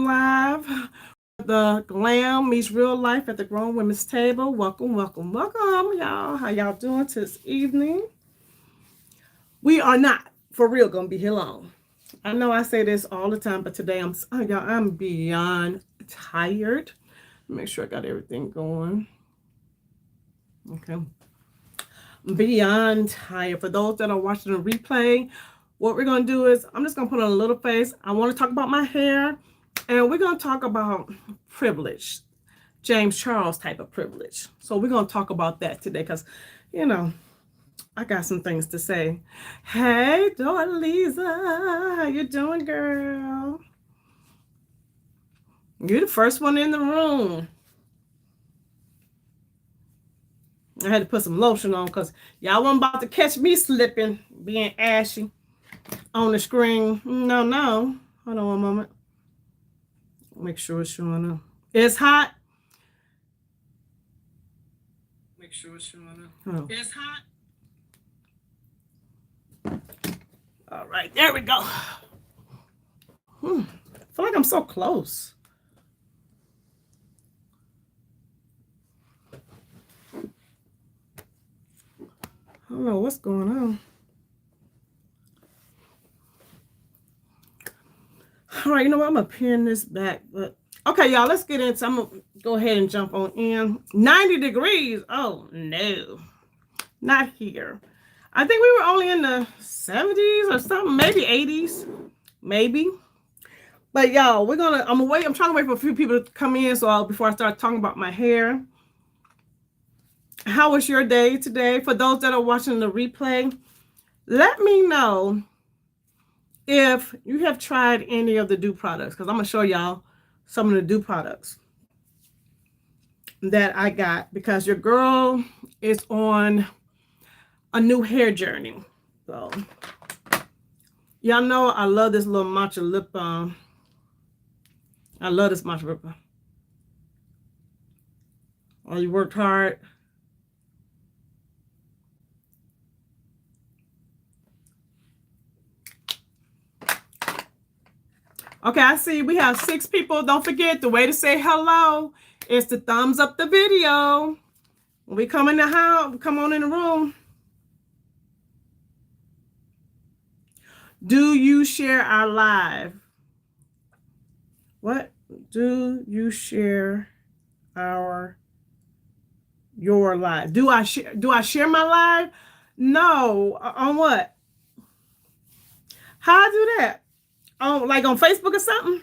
going live. The Glam meets real life at the Grown Women's Table. Welcome, welcome, welcome, y'all. How y'all doing this evening? We are not, for real, going to be here long. I know I say this all the time, but today I'm beyond tired. Make sure I got everything going. Okay. Beyond tired. For those that are watching the replay, what we're going to do is I'm just going to put on a little face. I want to talk about my hair, and we're going to talk about privilege, James Charles type of privilege. So we're going to talk about that today because, you know, I got some things to say. Hey, Dorlisa, how you doing, girl? You're the first one in the room. I had to put some lotion on because y'all weren't about to catch me slipping, being ashy on the screen. No. Hold on one moment. Make sure it's showing up. It's hot. Make sure it's showing up. Oh. It's hot. All right, there we go. I feel like I'm so close. I don't know what's going on. All right, you know what? I'm going to pin this back. But okay, y'all, let's get into. I'm going to go ahead and jump on in. 90 degrees. Oh, no. Not here. I think we were only in the 70s or something. Maybe 80s. Maybe. But, y'all, I'm trying to wait for a few people to come in before I start talking about my hair. How was your day today? For those that are watching the replay, let me know if you have tried any of the Dew products, because I'm going to show y'all some of the Dew products that I got, because your girl is on a new hair journey. So, y'all know I love this little Matcha lip balm. I love this Matcha lip balm. Oh, you worked hard. Okay, I see we have 6 people. Don't forget, the way to say hello is to thumbs up the video. When we come in the house, come on in the room. Do you share our live? What? Do you share your live? Do I share my live? No. On what? How I do that? Like on Facebook or something?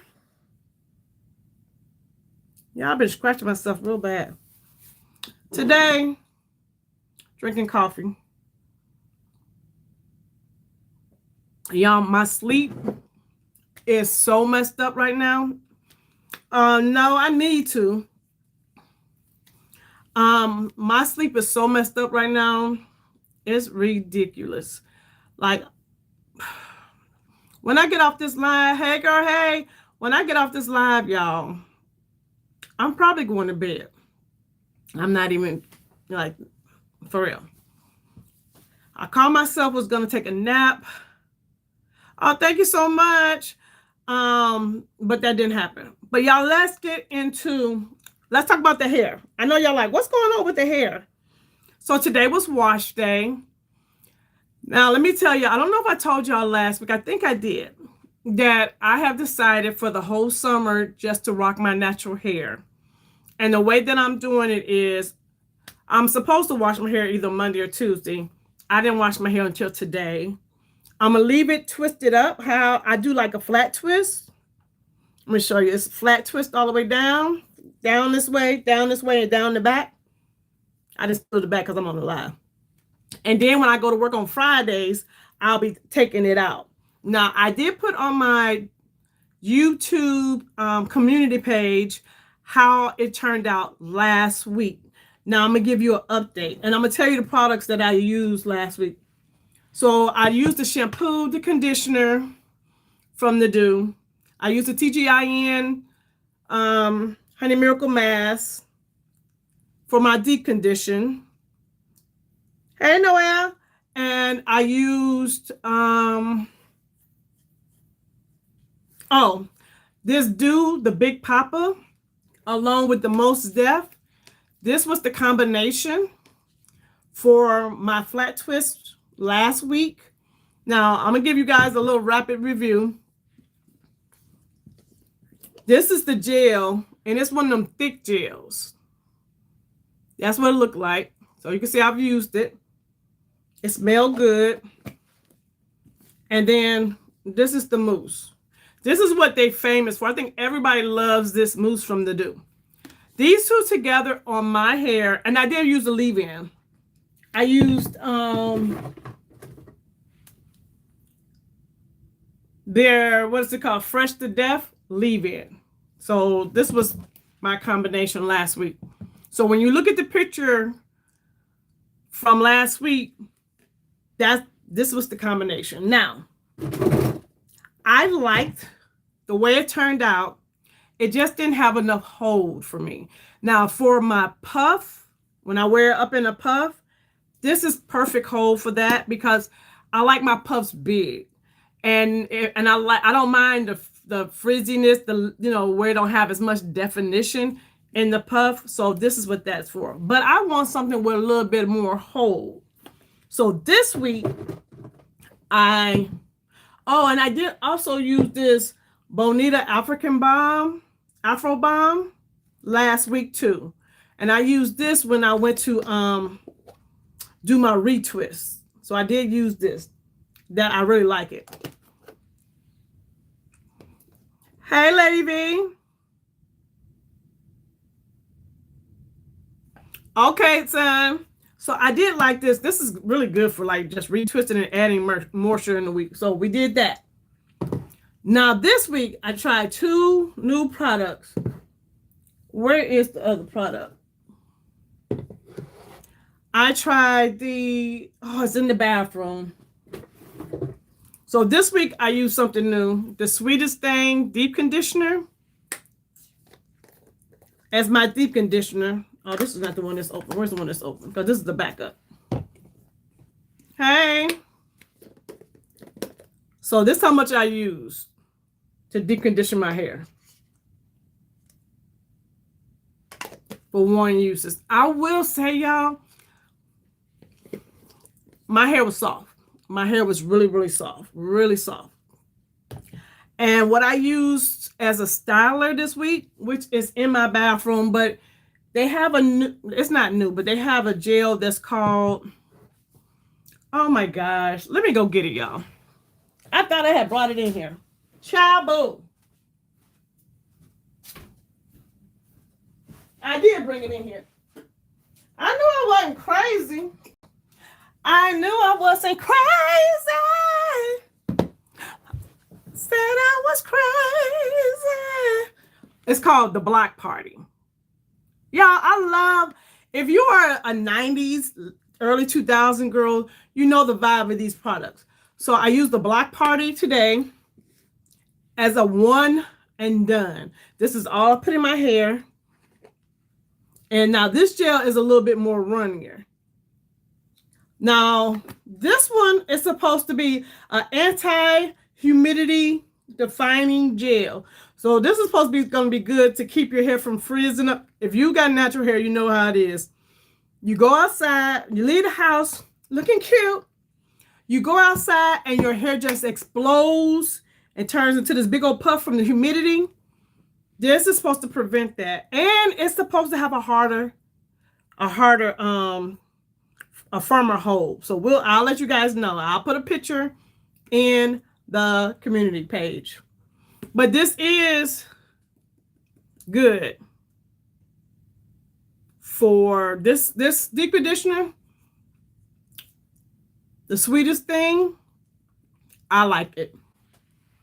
Yeah, I've been scratching myself real bad. Today, drinking coffee. Y'all, my sleep is so messed up right now. No, I need to. My sleep is so messed up right now. It's ridiculous. Like, when I get off this live, hey girl, hey, when I get off this live, y'all, I'm probably going to bed. I'm not even, like, for real. I called myself, was going to take a nap. Oh, thank you so much. But that didn't happen. But y'all, let's talk about the hair. I know y'all like, what's going on with the hair? So today was wash day. Now, let me tell you, I don't know if I told y'all last week, I think I did, that I have decided for the whole summer just to rock my natural hair. And the way that I'm doing it is, I'm supposed to wash my hair either Monday or Tuesday. I didn't wash my hair until today. I'm going to leave it twisted up, how I do like a flat twist. I'm going to show you. It's flat twist all the way down this way, and down the back. I just do the back because I'm on the live. And then when I go to work on Fridays, I'll be taking it out. Now, I did put on my YouTube community page how it turned out last week. Now, I'm going to give you an update. And I'm going to tell you the products that I used last week. So, I used the shampoo, the conditioner from the Dew. I used the TGIN Honey Miracle Mask for my deep condition. Hey, Noelle. And I used, This Dew, the Big Papa, along with the Most Def. This was the combination for my flat twist last week. Now, I'm going to give you guys a little rapid review. This is the gel, and it's one of them thick gels. That's what it looked like. So you can see I've used it. It smells good. And then this is the mousse. This is what they're famous for. I think everybody loves this mousse from the Dew. These two together on my hair, and I did use a leave-in. I used their, what is it called? Fresh to Death leave-in. So this was my combination last week. So when you look at the picture from last week, this was the combination. Now, I liked the way it turned out. It just didn't have enough hold for me. Now, for my puff, when I wear it up in a puff, this is perfect hold for that because I like my puffs big. And I don't mind the frizziness, where it don't have as much definition in the puff. So this is what that's for. But I want something with a little bit more hold. So this week, and I did also use this Bonita Afro Balm last week too. And I used this when I went to do my retwist. So I did use this. That I really like it. Hey, Lady V. Okay, son. So I did like this. This is really good for like just retwisting and adding moisture in the week. So we did that. Now this week I tried 2 new products. Where is the other product? I tried it's in the bathroom. So this week I used something new. The Sweetest Thing Deep Conditioner as my deep conditioner. Oh, this is not the one that's open. Where's the one that's open? Because this is the backup. Hey. So this is how much I use to deep condition my hair. For one uses. I will say, y'all, my hair was soft. My hair was really, really soft. Really soft. And what I used as a styler this week, which is in my bathroom, but they have a new, it's not new, but they have a gel that's called, oh my gosh. Let me go get it, y'all. I thought I had brought it in here. Chabu. I did bring it in here. I knew I wasn't crazy. I knew I wasn't crazy. Said I was crazy. It's called The Block Party. Y'all, I love, if you are a 90s, early 2000 girl, you know the vibe of these products. So I used The Block Party today as a one and done. This is all I put in my hair. And now this gel is a little bit more runnier. Now, this one is supposed to be an anti-humidity defining gel. So this is supposed to be going to be good to keep your hair from frizzing up. If you got natural hair, you know how it is. You go outside, you leave the house looking cute. You go outside and your hair just explodes and turns into this big old puff from the humidity. This is supposed to prevent that. And it's supposed to have a firmer hold. So I'll let you guys know. I'll put a picture in the community page. But this is good for this deep conditioner. The Sweetest Thing. I like it.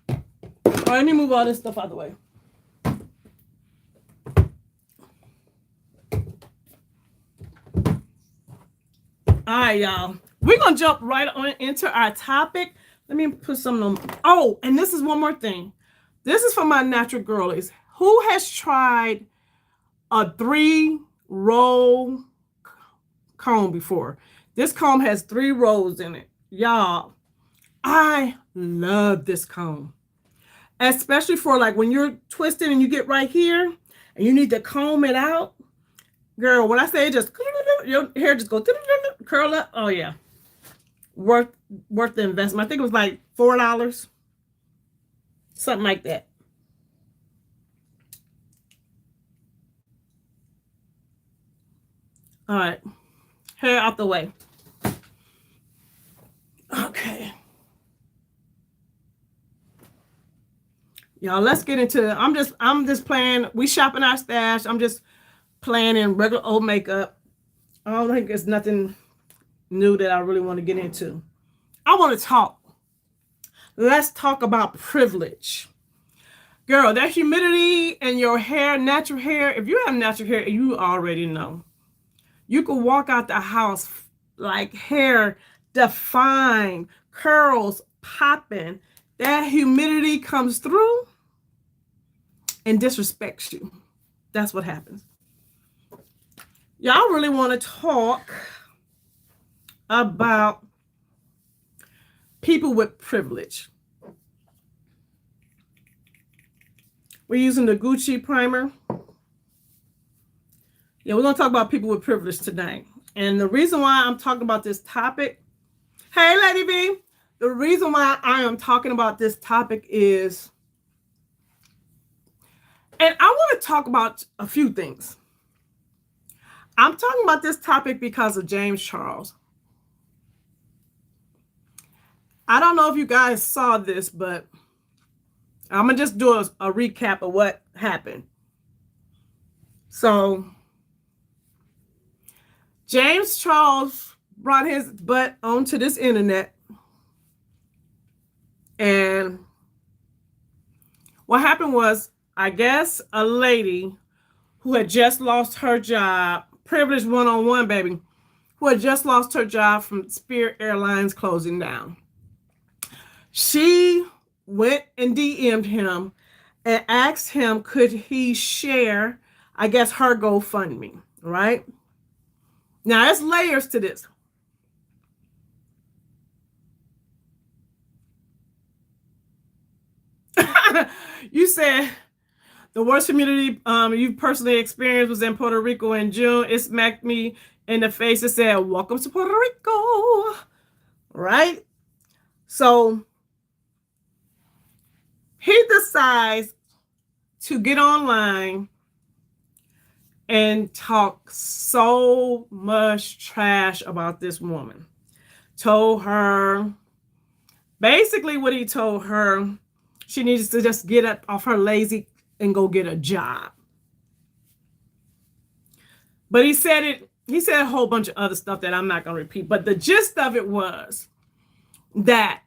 All right, let me move all this stuff out of the way. All right, y'all. We're going to jump right on into our topic. Let me put some on. Oh, and this is one more thing. This is for my natural girlies. Who has tried a 3-roll comb before? This comb has 3 rolls in it. Y'all, I love this comb. especially for like when you're twisting and you get right here and you need to comb it out. Girl, when I say just your hair just go curl up, oh yeah, worth the investment. I think it was like $4, something like that. All right, hair out the way. Okay, y'all, let's get into it. I'm just playing. We shopping our stash. I'm just playing in regular old makeup. I don't think it's nothing new that I really want to get into. I want to talk. Let's talk about privilege. Girl, that humidity in your hair, natural hair, if you have natural hair, you already know. You can walk out the house like hair defined, curls popping. That humidity comes through and disrespects you. That's what happens. Y'all really want to talk about people with privilege. We're using the Gucci primer. Yeah, we're going to talk about people with privilege today. And the reason why I'm talking about this topic, hey, Lady B, the reason why I am talking about this topic is, and I want to talk about a few things. I'm talking about this topic because of James Charles. I don't know if you guys saw this, but I'm going to just do a recap of what happened. So, James Charles brought his butt onto this internet. And what happened was, I guess, a lady who had just lost her job, privilege one-on-one, baby, who had just lost her job from Spirit Airlines closing down. She went and DM'd him and asked him, could he share, I guess, her GoFundMe, right? Now, there's layers to this. You said the worst humidity you personally experienced was in Puerto Rico in June. It smacked me in the face and said, welcome to Puerto Rico, right? So he decides to get online and talk so much trash about this woman. Told her, basically what he told her, she needs to just get up off her lazy and go get a job. But he said a whole bunch of other stuff that I'm not going to repeat. But the gist of it was that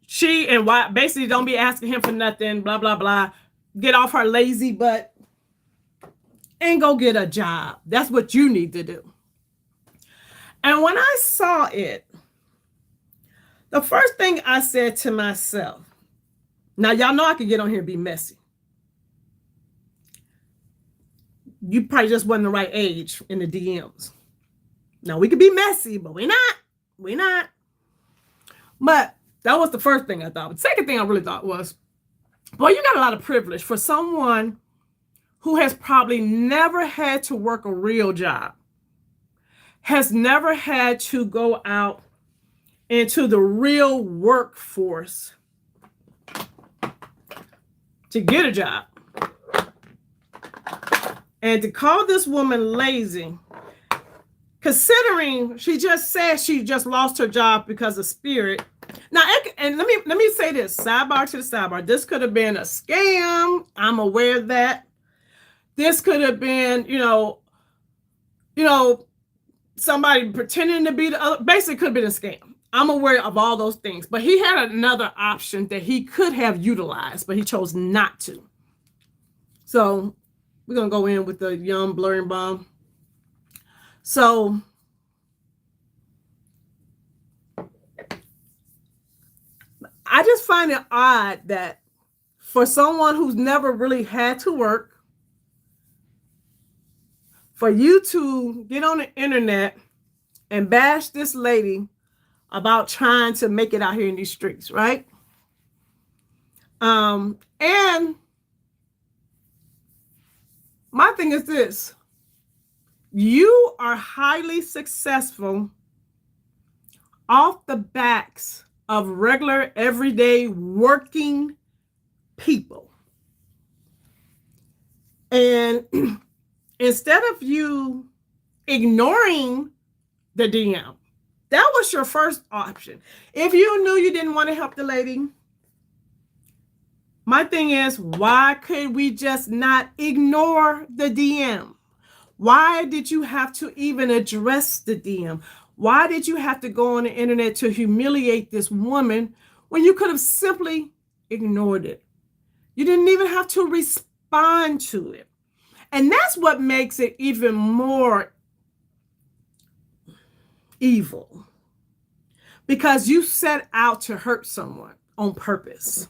she and why basically don't be asking him for nothing, blah, blah, blah. Get off her lazy butt and go get a job. That's what you need to do. And when I saw it, the first thing I said to myself, now y'all know I could get on here and be messy. You probably just wasn't the right age in the DMs. Now we could be messy, but we're not. We're not. But that was the first thing I thought. But the second thing I really thought was, boy, you got a lot of privilege for someone who has probably never had to work a real job, has never had to go out into the real workforce to get a job. And to call this woman lazy, considering she just said she just lost her job because of Spirit. Now, and let me say this, sidebar to the sidebar. This could have been a scam. I'm aware of that. This could have been, somebody pretending to be the other. Basically, could have been a scam. I'm aware of all those things. But he had another option that he could have utilized, but he chose not to. So we're going to go in with the Yum Blurring Balm. So I just find it odd that for someone who's never really had to work, for you to get on the internet and bash this lady about trying to make it out here in these streets, right? And my thing is this: you are highly successful off the backs of regular, everyday working people. And instead of you ignoring the DM, that was your first option. If you knew you didn't want to help the lady, my thing is, why could we just not ignore the DM? Why did you have to even address the DM? Why did you have to go on the internet to humiliate this woman when you could have simply ignored it? You didn't even have to respond to it. And that's what makes it even more evil, because you set out to hurt someone on purpose.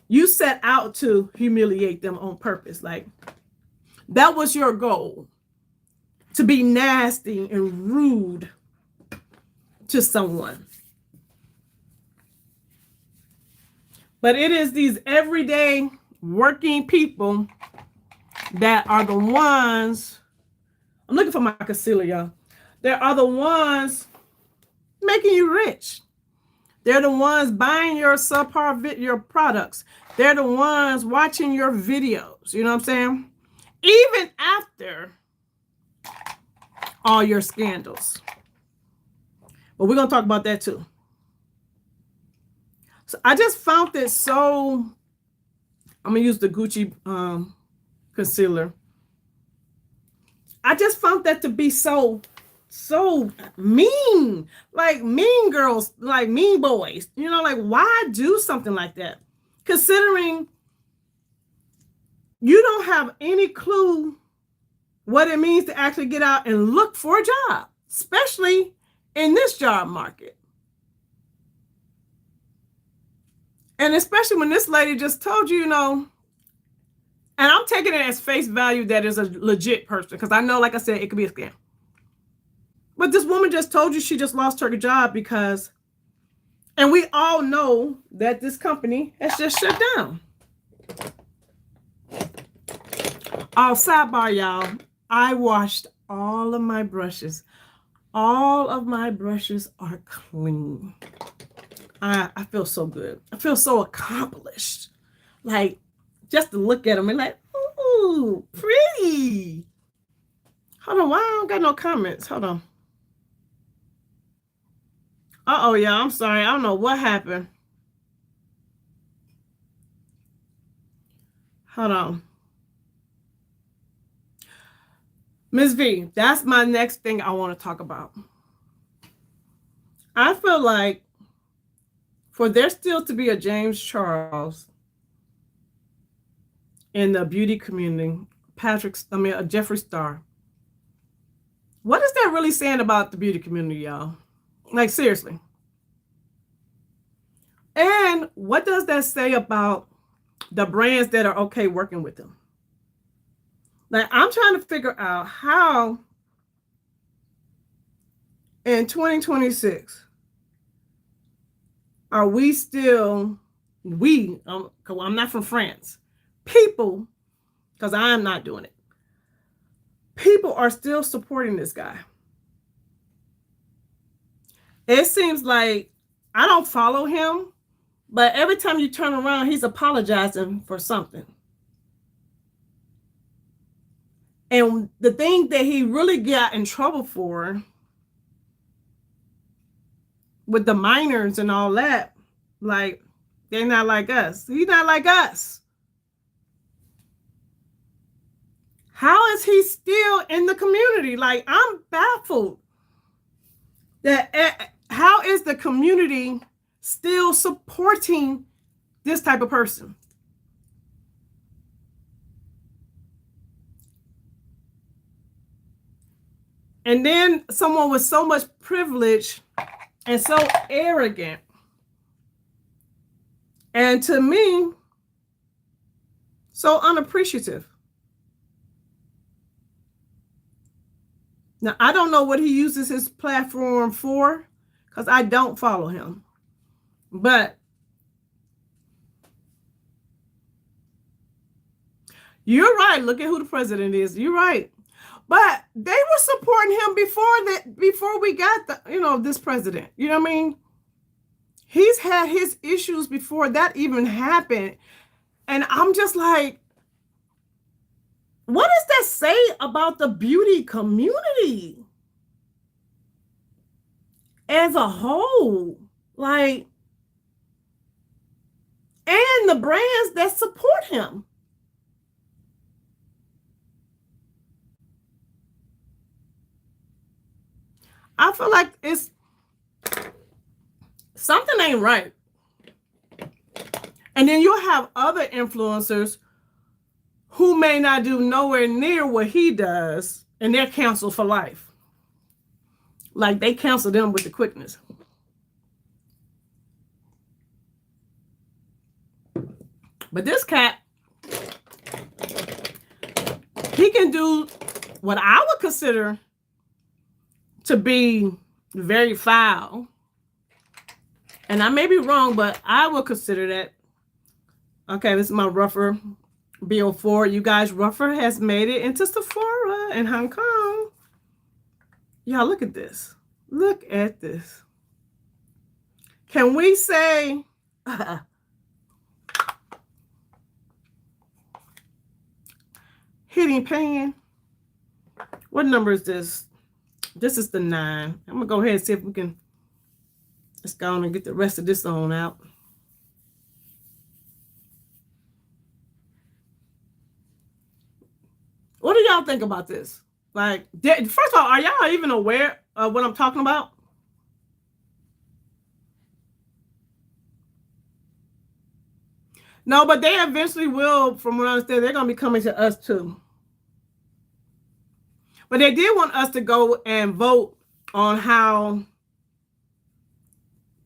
You set out to humiliate them on purpose. Like, that was your goal, to be nasty and rude to someone. But it is these everyday working people that are the ones, I'm looking for my concealer, y'all. They are the ones making you rich. They're the ones buying your subpar your products. They're the ones watching your videos. You know what I'm saying? Even after all your scandals. But we're going to talk about that too. So I just found this so, I'm going to use the Gucci concealer. I just found that to be so mean, like mean girls, like mean boys, you know, like why do something like that? Considering you don't have any clue what it means to actually get out and look for a job, especially in this job market. And especially when this lady just told you, you know, and I'm taking it as face value that is a legit person, because I know, like I said, it could be a scam. But this woman just told you she just lost her job because, and we all know that this company has just shut down. Oh, sidebar, y'all. I washed all of my brushes. All of my brushes are clean. I feel so good. I feel so accomplished. Like, just to look at them and like, ooh, pretty. Hold on, why I don't got no comments? Hold on. Uh-oh, y'all, I'm sorry. I don't know what happened. Hold on. Ms. V, that's my next thing I want to talk about. I feel like for there still to be a James Charles in the beauty community, a Jeffree Star, what is that really saying about the beauty community, y'all? Like, seriously. And what does that say about the brands that are okay working with them? Like, I'm trying to figure out how in 2026 are we still, I'm not from France, people, because I'm not doing it, people are still supporting this guy. It seems like, I don't follow him, but every time you turn around, he's apologizing for something. And the thing that he really got in trouble for with the minors and all that, like, they're not like us. He's not like us. How is he still in the community? Like, I'm baffled. That how is the community still supporting this type of person? And then someone with so much privilege and so arrogant. And to me, so unappreciative. Now, I don't know what he uses his platform for, because I don't follow him. But you're right. Look at who the president is. You're right. But they were supporting him before we got this president. You know what I mean? He's had his issues before that even happened. And I'm just like, what does that say about the beauty community as a whole? Like, and the brands that support him. I feel like it's something ain't right. And then you'll have other influencers who may not do nowhere near what he does, and they're canceled for life. Like they cancel them with the quickness. But this cat, he can do what I would consider to be very foul. And I may be wrong, but I will consider that. Okay, this is my RèPHR BO4. You guys, RèPHR has made it into Sephora in Hong Kong. Y'all, look at this. Look at this. Can we say... Hitting pan. What number is this? This is the 9. I'm gonna go ahead and see if we can. Let's go on and get the rest of this on out. What do y'all think about this? Like, first of all, are y'all even aware of what I'm talking about? No, but they eventually will, from what I understand, they're gonna be coming to us too. But they did want us to go and vote on how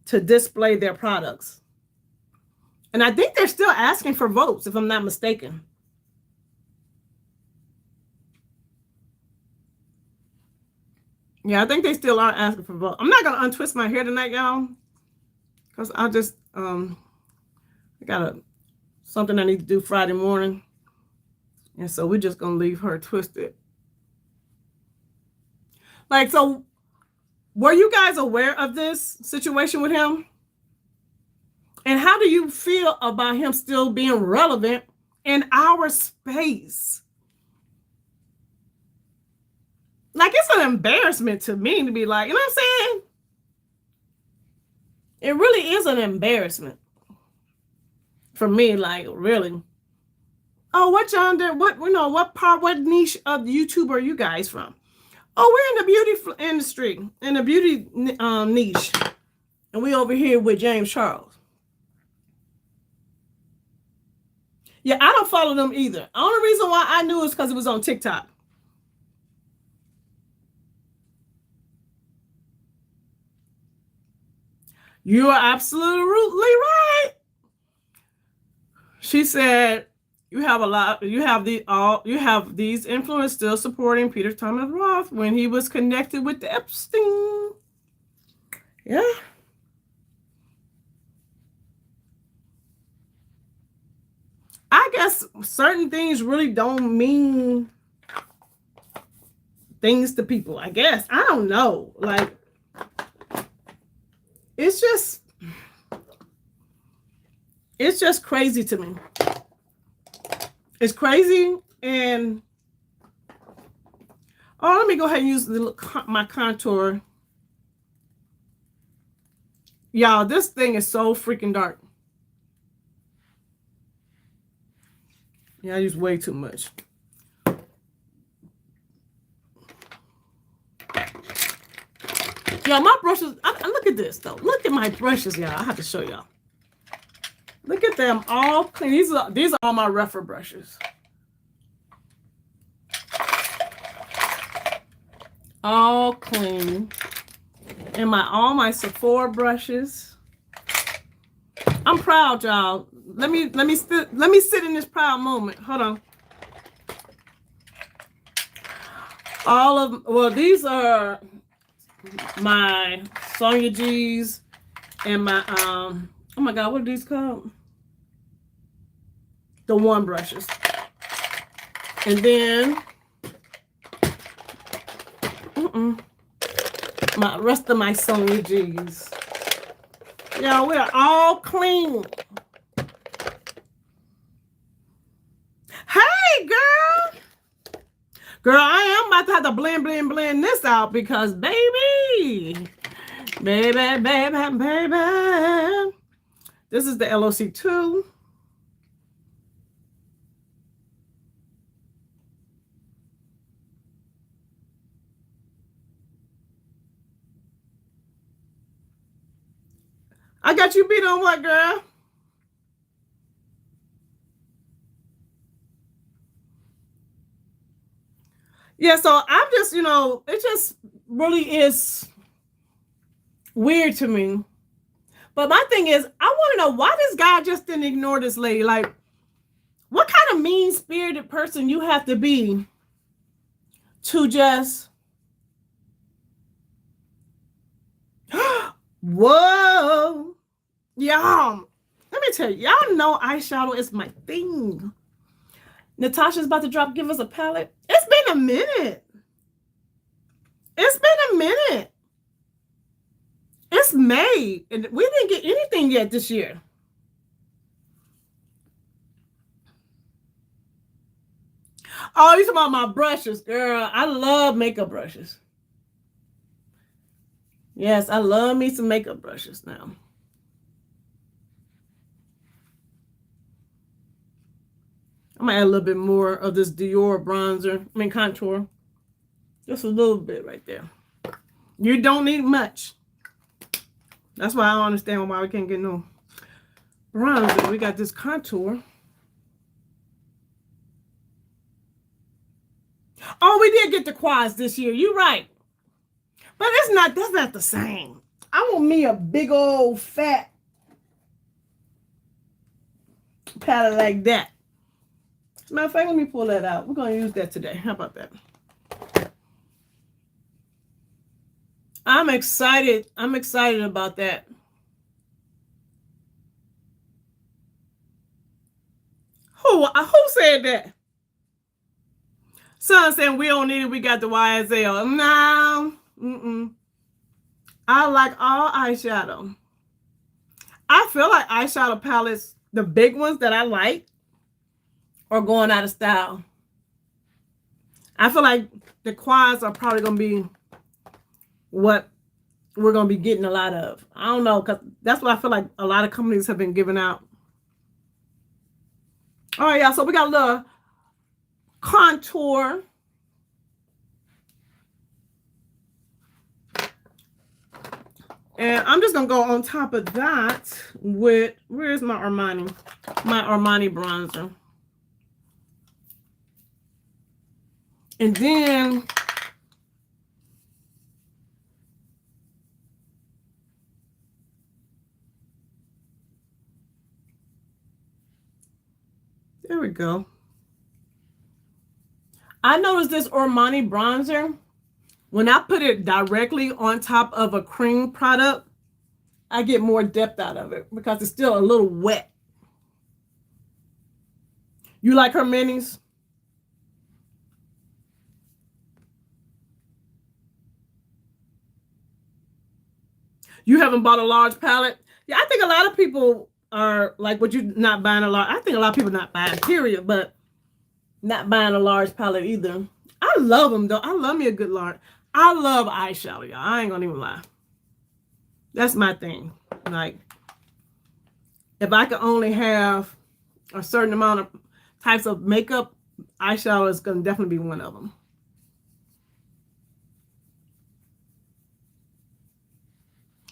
to display their products. And I think they're still asking for votes, if I'm not mistaken. Yeah, I think they still are asking for votes. I'm not going to untwist my hair tonight, y'all. Because I just, I got something I need to do Friday morning. And so we're just going to leave her twisted. Like, so were you guys aware of this situation with him? And how do you feel about him still being relevant in our space? Like, it's an embarrassment to me to be like, you know what I'm saying? It really is an embarrassment for me, like, really. Oh, what y'all did? What niche of YouTube are you guys from? Oh, we're in the beauty industry, in the beauty niche. And we over here with James Charles. Yeah, I don't follow them either. The only reason why I knew is because it was on TikTok. You are absolutely right. She said, you have these influencers still supporting Peter Thomas Roth when he was connected with the Epstein. Yeah. I guess certain things really don't mean things to people, I guess. I don't know. Like, it's just crazy to me. It's crazy. And let me go ahead and use my contour. Y'all, this thing is so freaking dark. Yeah, I use way too much. Y'all, my brushes, look at this though. Look at my brushes, y'all. I have to show y'all. Look at them all clean. These are all my RèPHR brushes. All clean. And all my Sephora brushes. I'm proud, y'all. Let me sit in this proud moment. Hold on. These are my Sonia G's and my oh my god, what are these called? The one brushes. And then my rest of my Sonia G's. Y'all, we're all clean. Hey, girl. Girl, I am about to have to blend this out because baby, this is the LOC2. I got you beat on what, girl? Yeah, so I'm just, you know, it just really is weird to me. But my thing is, I want to know why this guy just didn't ignore this lady. Like, what kind of mean-spirited person you have to be to just... Whoa. Y'all, let me tell you, y'all know eyeshadow is my thing. Natasha's about to drop, give us a palette. It's been a minute. It's been a minute. It's May, and we didn't get anything yet this year. Oh, you talking about my brushes, girl. I love makeup brushes. Yes, I love me some makeup brushes now. I'm gonna add a little bit more of this DIOR bronzer, contour. Just a little bit right there. You don't need much. That's why I don't understand why we can't get no bronzer. We got this contour. Oh, we did get the quads this year. You're right. But that's not the same. I want me a big old fat palette like that. As a matter of fact, let me pull that out. We're going to use that today. How about that? I'm excited. I'm excited about that. Who said that? Son saying we don't need it. We got the YSL. No. I like all eyeshadow. I feel like eyeshadow palettes, the big ones that I like, are going out of style. I feel like the quads are probably going to be what we're going to be getting a lot of. I don't know, because that's what I feel like a lot of companies have been giving out. All right, y'all. So we got a little contour. And I'm just going to go on top of that with, where's my Armani? My Armani bronzer. And then there we go. I noticed this Armani bronzer, when I put it directly on top of a cream product, I get more depth out of it because it's still a little wet. You like her minis? You haven't bought a large palette? Yeah, I think a lot of people are like, what, you not buying a large? I think a lot of people not buying, period, but not buying a large palette either. I love them, though. I love me a good large. I love eyeshadow, y'all. I ain't gonna even lie. That's my thing. Like, if I could only have a certain amount of types of makeup, eyeshadow is gonna definitely be one of them.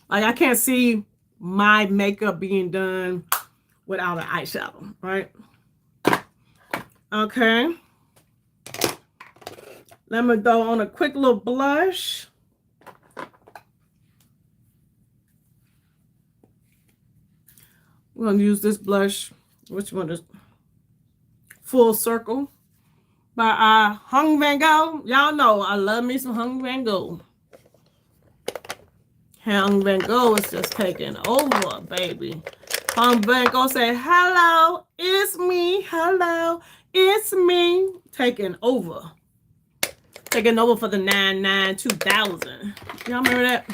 Like, I can't see my makeup being done without an eyeshadow, right? Okay. Let me go on a quick little blush. We're going to use this blush. Which one is Full Circle by VANNGO. Y'all know I love me some VANNGO. VANNGO is just taking over, baby. VANNGO say, hello, it's me. Hello, it's me. Taking over. Taking over for the 99-2000. Y'all remember that?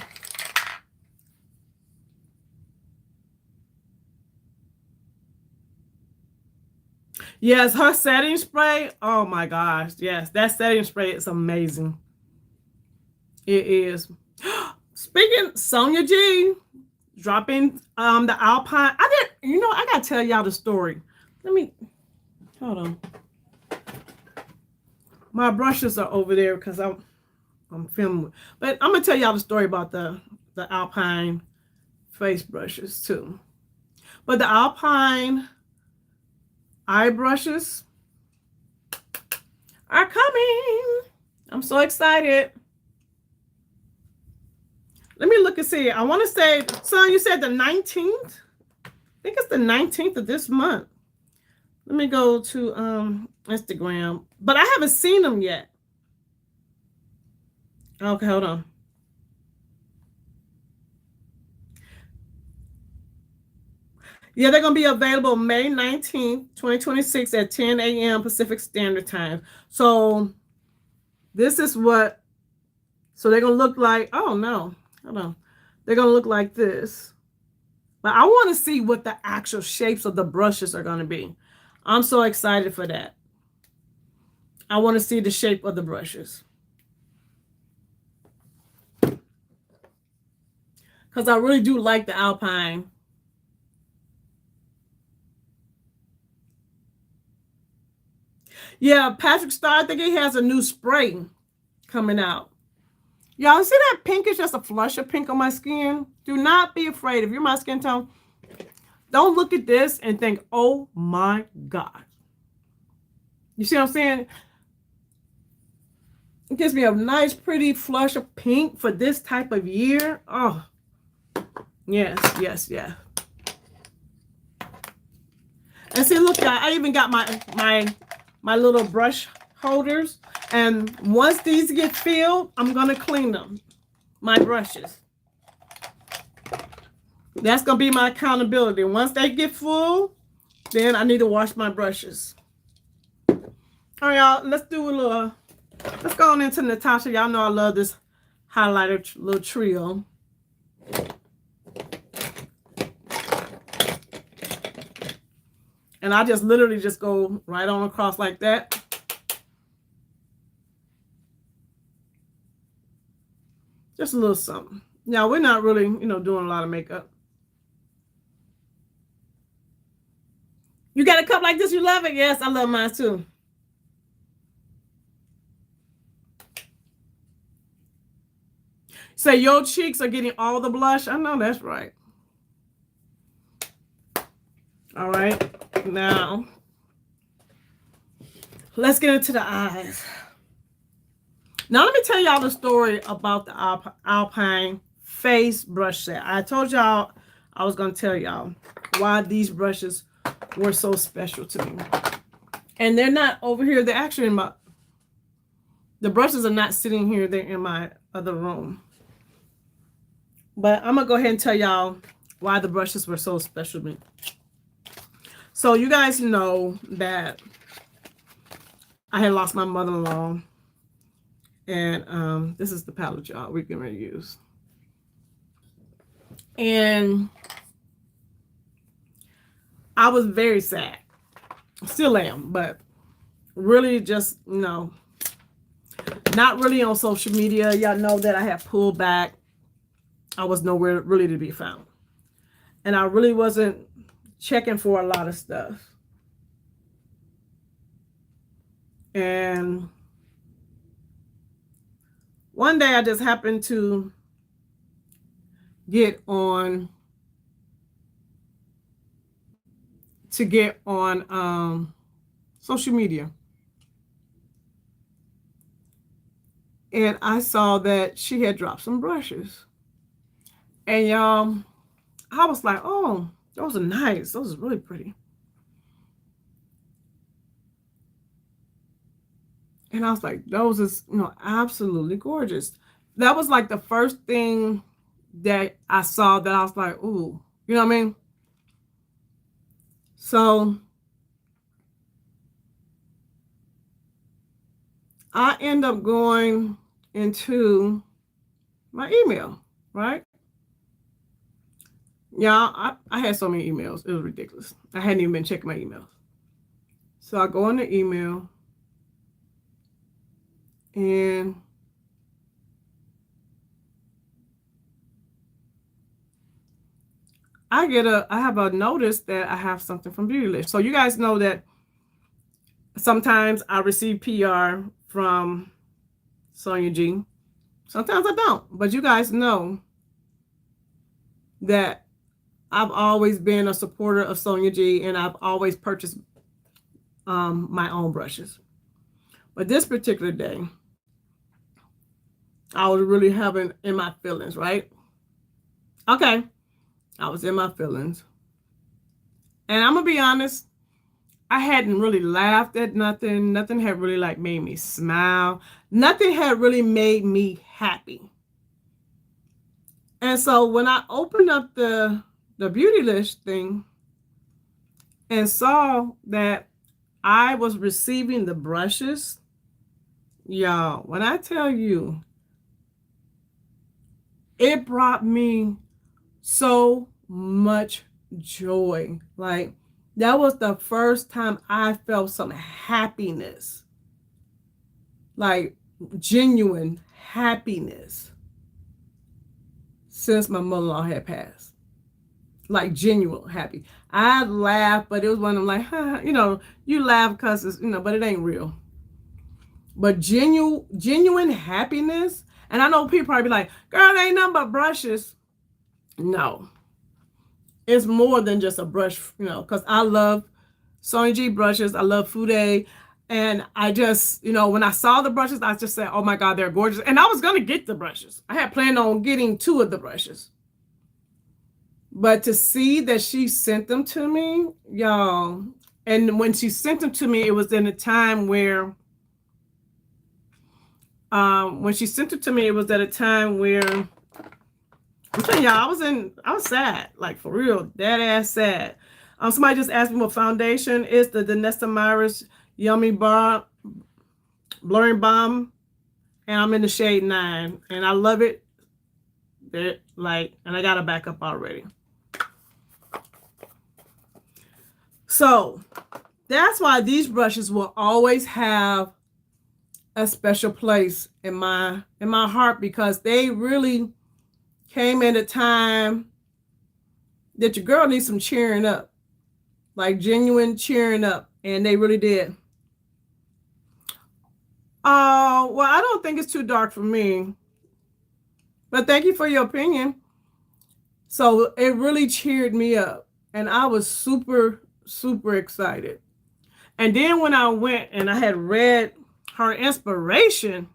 Yes, her setting spray. Oh my gosh. Yes, that setting spray is amazing. It is. Speaking, Sonia G dropping the Alpine. I gotta tell y'all the story. Let me hold on. My brushes are over there because I'm filming. But I'm gonna tell y'all the story about the Alpine face brushes too. But the Alpine eye brushes are coming. I'm so excited. Let me look and see. I want to say, son, you said the 19th? I think it's the 19th of this month. Let me go to Instagram. But I haven't seen them yet. Okay, hold on. Yeah, they're going to be available May 19th, 2026 at 10 a.m. Pacific Standard Time. So this is what, so they're going to look like, oh no, hold on. They're going to look like this. But I want to see what the actual shapes of the brushes are going to be. I'm so excited for that. I want to see the shape of the brushes. Because I really do like the Alpine. Yeah, Patrick Starr, I think he has a new spray coming out. Y'all see that pink is just a flush of pink on my skin? Do not be afraid. If you're my skin tone, don't look at this and think, oh my God. You see what I'm saying? It gives me a nice, pretty flush of pink for this type of year. Oh, yes, yes, yeah. And see, look, I even got my little brush holders. And once these get filled, I'm going to clean them, my brushes. That's going to be my accountability. Once they get full, then I need to wash my brushes. All right, y'all, let's do a little, let's go on into Natasha. Y'all know I love this highlighter little trio. And I just literally just go right on across like that. Just a little something. Now, we're not really, doing a lot of makeup. You got a cup like this? You love it? Yes, I love mine too. Say your cheeks are getting all the blush. I know that's right. All right. Now, let's get into the eyes. Now, let me tell y'all the story about the Alpine face brush set. I told y'all I was going to tell y'all why these brushes were so special to me. And they're not over here. They're actually in the brushes are not sitting here. They're in my other room. But I'm going to go ahead and tell y'all why the brushes were so special to me. So you guys know that I had lost my mother-in-law. And this is the palette, y'all, we're going to use. And I was very sad. Still am, but really just, not really on social media. Y'all know that I have pulled back. I was nowhere really to be found. And I really wasn't checking for a lot of stuff. And one day I just happened to get on social media. And I saw that she had dropped some brushes. And y'all, I was like, oh, those are nice. Those are really pretty. And I was like, those is, absolutely gorgeous. That was like the first thing that I saw that I was like, ooh, you know what I mean? So I end up going into my email, right? Yeah, I had so many emails. It was ridiculous. I hadn't even been checking my emails. So I go on the email and I have a notice that I have something from Beautylish. So you guys know that sometimes I receive PR from Sonia G. Sometimes I don't. But you guys know that I've always been a supporter of Sonia G, and I've always purchased my own brushes. But this particular day, I was really having in my feelings, right? Okay. I was in my feelings. And I'm going to be honest, I hadn't really laughed at nothing. Nothing had really like made me smile. Nothing had really made me happy. And so when I opened up the Beautylish thing and saw that I was receiving the brushes, y'all, when I tell you, it brought me so much joy. Like, that was the first time I felt some happiness. Like, genuine happiness since my mother-in-law had passed. Like, genuine happy. I laughed, but it was one of them like, you know, you laugh because it's, you know, but it ain't real. But genuine happiness. And I know people probably be like, girl, ain't nothing but brushes. No. It's more than just a brush, you know, because I love Sonia G brushes. I love Fude. And I just, you know, when I saw the brushes, I just said, oh my God, they're gorgeous. And I was going to get the brushes. I had planned on getting 2 of the brushes. But to see that she sent them to me, y'all, and when she sent them to me, it was in a time where, when she sent it to me, it was at a time where, I'm telling y'all, I was sad, like for real, dead ass sad. Somebody just asked me what foundation is. The DANESSA MYRICKS Yummy Bar Blurring Balm, and I'm in the shade 9, and I love it. And I got a backup already. So that's why these brushes will always have a special place in my heart, because they really came at a time that your girl needs some cheering up, like genuine cheering up, and they really did. Well, I don't think it's too dark for me, but thank you for your opinion. So it really cheered me up, and I was super, super excited. And then when I went and I had read her inspiration,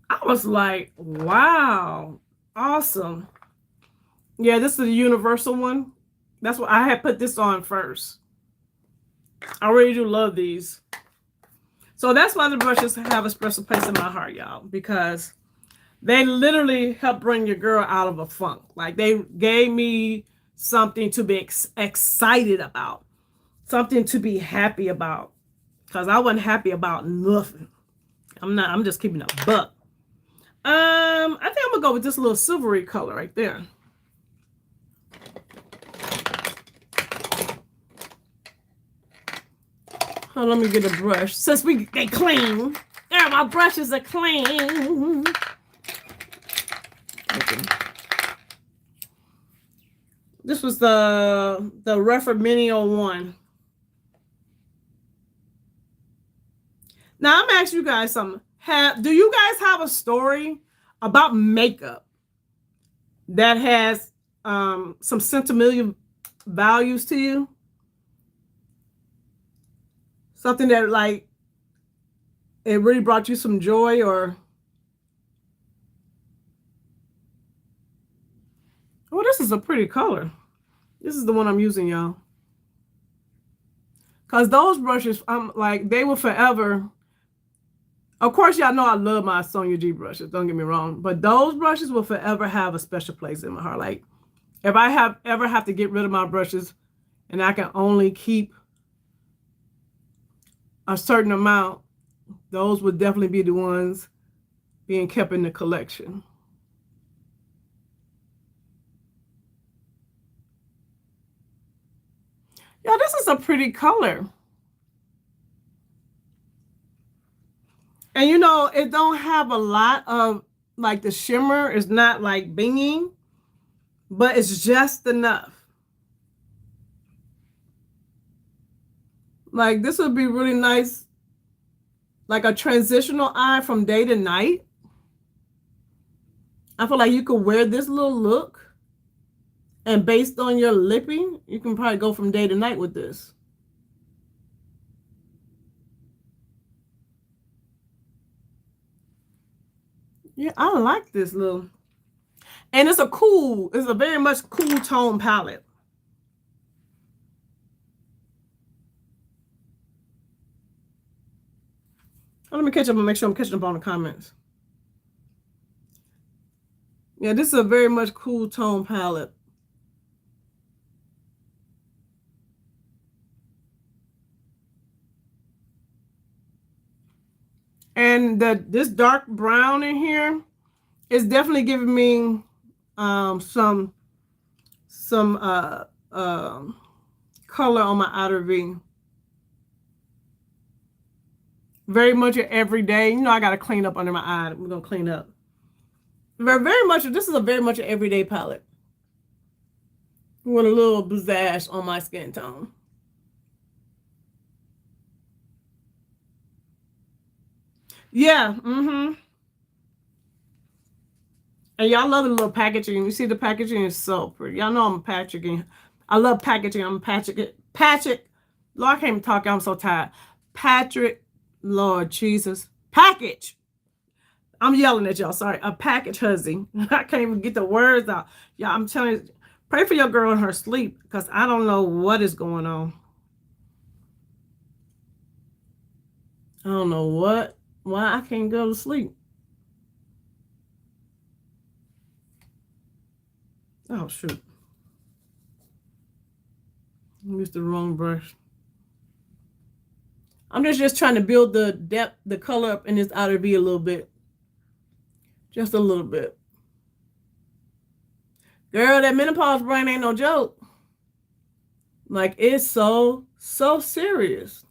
I was like, wow, awesome. Yeah, this is the universal one. That's what I had put this on first. I really do love these. So that's why the brushes have a special place in my heart, y'all, because they literally help bring your girl out of a funk. Like, they gave me something to be excited about, something to be happy about, because I wasn't happy about nothing. I'm just keeping a buck. I think I'm gonna go with this little silvery color right there. Oh, let me get a brush. Since they clean. Yeah, my brushes are clean. Okay. This was the RèPHR Mini 01. Now I'm asking you guys something. Do you guys have a story about makeup that has some sentimental values to you? Something that, like, it really brought you some joy, or... Oh, this is a pretty color. This is the one I'm using, y'all. Because those brushes, I'm like, they will forever... Of course, y'all know I love my Sonia G brushes. Don't get me wrong. But those brushes will forever have a special place in my heart. Like, if I ever have to get rid of my brushes and I can only keep a certain amount, those would definitely be the ones being kept in the collection. Yeah, this is a pretty color. And you know, it don't have a lot of, like, the shimmer is not like binging, but it's just enough. Like, this would be really nice, like a transitional eye from day to night. I feel like you could wear this little look, and based on your lipping, you can probably go from day to night with this. Yeah, I like this little. And it's a very much cool tone palette. Oh, let me catch up and make sure I'm catching up on the comments. Yeah, this is a very much cool tone palette. And this dark brown in here is definitely giving me some color on my outer V. Very much every day. You know, I got to clean up under my eye. We're going to clean up. Very much, this is a very much an everyday palette with a little pizzazz on my skin tone. Yeah, And y'all love the little packaging. You see the packaging is so pretty. Y'all know I'm packaging. I love packaging. I'm Patrick. Lord, I can't even talk. I'm so tired. Patrick, Lord Jesus. Package. I'm yelling at y'all. Sorry. A package hussy. I can't even get the words out. Y'all, I'm telling you, pray for your girl in her sleep, because I don't know what is going on. I don't know why I can't go to sleep. Oh, shoot. I used the wrong brush. I'm just trying to build the depth, the color up in this outer V a little bit. Just a little bit. Girl, that menopause brain ain't no joke. Like, it's so serious.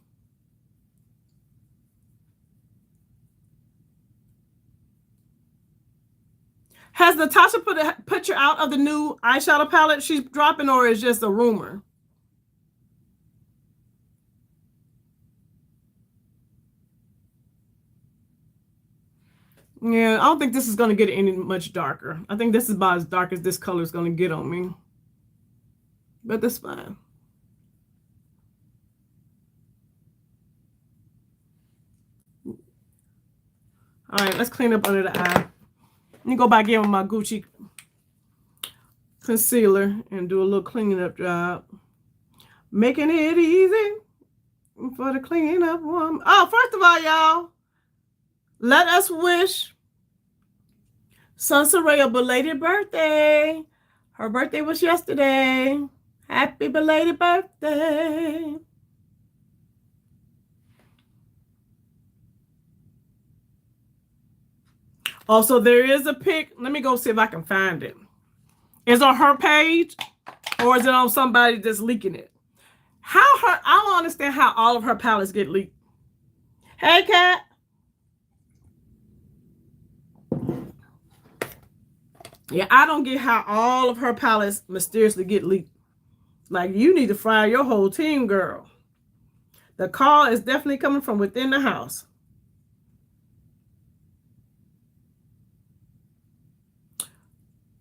Has Natasha put a picture out of the new eyeshadow palette she's dropping, or is just a rumor? Yeah, I don't think this is going to get any much darker. I think this is about as dark as this color is going to get on me. But that's fine. All right, let's clean up under the eye. Let me go back in with my Gucci concealer and do a little cleaning up job. Making it easy for the cleaning up one. Oh, first of all, y'all, let us wish Sunsaray a belated birthday. Her birthday was yesterday. Happy belated birthday. Also, there is a pic. Let me go see if I can find it. Is it on her page, or is it on somebody that's leaking it? I don't understand how all of her palettes get leaked. Hey, Kat. Yeah, I don't get how all of her palettes mysteriously get leaked. Like, you need to fire your whole team, girl. The call is definitely coming from within the house.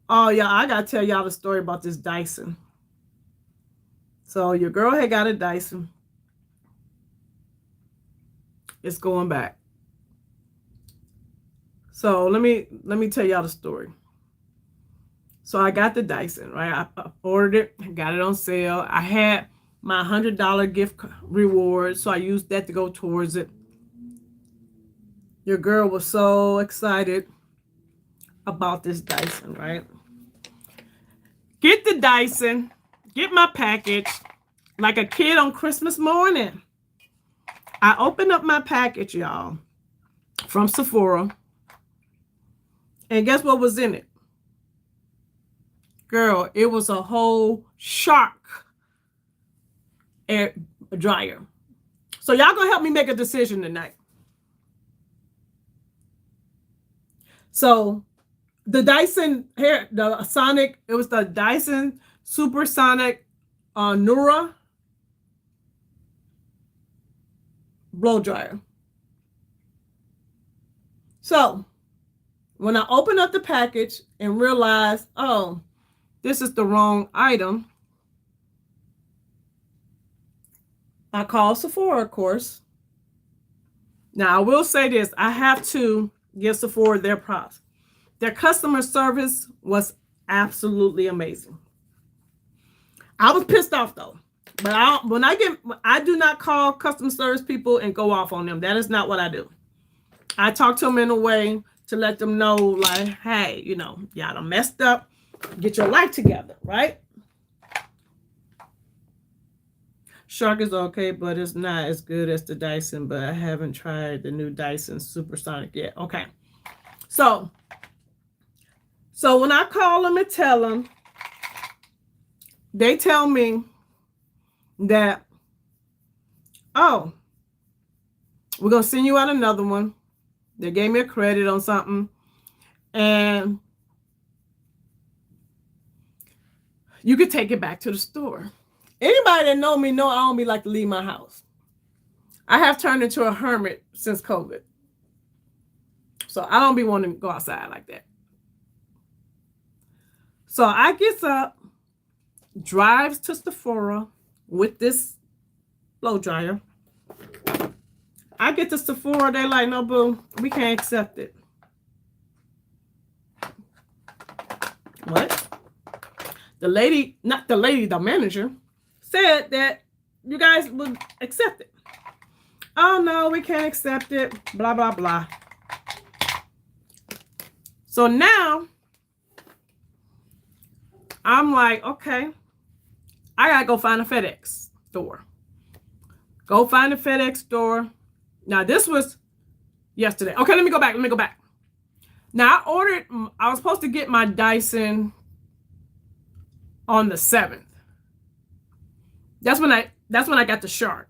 Oh, yeah, I got to tell y'all the story about this Dyson. So your girl had got a Dyson. It's going back. So let me tell y'all the story. So I got the Dyson, right? I ordered it, got it on sale. I had my $100 gift reward, so I used that to go towards it. Your girl was so excited about this Dyson, right? Get the Dyson, get my package like a kid on Christmas morning. I opened up my package, y'all, from Sephora. And guess what was in it? Girl, it was a whole shark air dryer. So y'all gonna help me make a decision tonight. So the Dyson hair, the Sonic, it was the Dyson Supersonic Nura blow dryer. So when I opened up the package and realized, oh, this is the wrong item, I called Sephora, of course. Now I will say this, I have to give Sephora their props. Their customer service was absolutely amazing. I was pissed off though, but I do not call customer service people and go off on them. That is not what I do. I talk to them in a way to let them know, like, hey, you know, y'all done messed up. Get your life together, right? Shark is okay, but it's not as good as the Dyson, but I haven't tried the new Dyson Supersonic yet. Okay. So when I call them and tell them, they tell me that, oh, we're going to send you out another one. They gave me a credit on something. And you could take it back to the store. Anybody that know me know I don't be like to leave my house. I have turned into a hermit since COVID. So I don't be wanting to go outside like that. So I gets up, drives to Sephora with this blow dryer. I get to Sephora, they like, no, boo, we can't accept it. What? The lady, not the lady, the manager, said that you guys would accept it. Oh, no, we can't accept it, blah, blah, blah. So now, I'm like, okay, I gotta go find a FedEx store. Go find a FedEx store. Now, this was yesterday. Okay, let me go back. Now, I was supposed to get my Dyson on the 7th. That's when I got the Shark.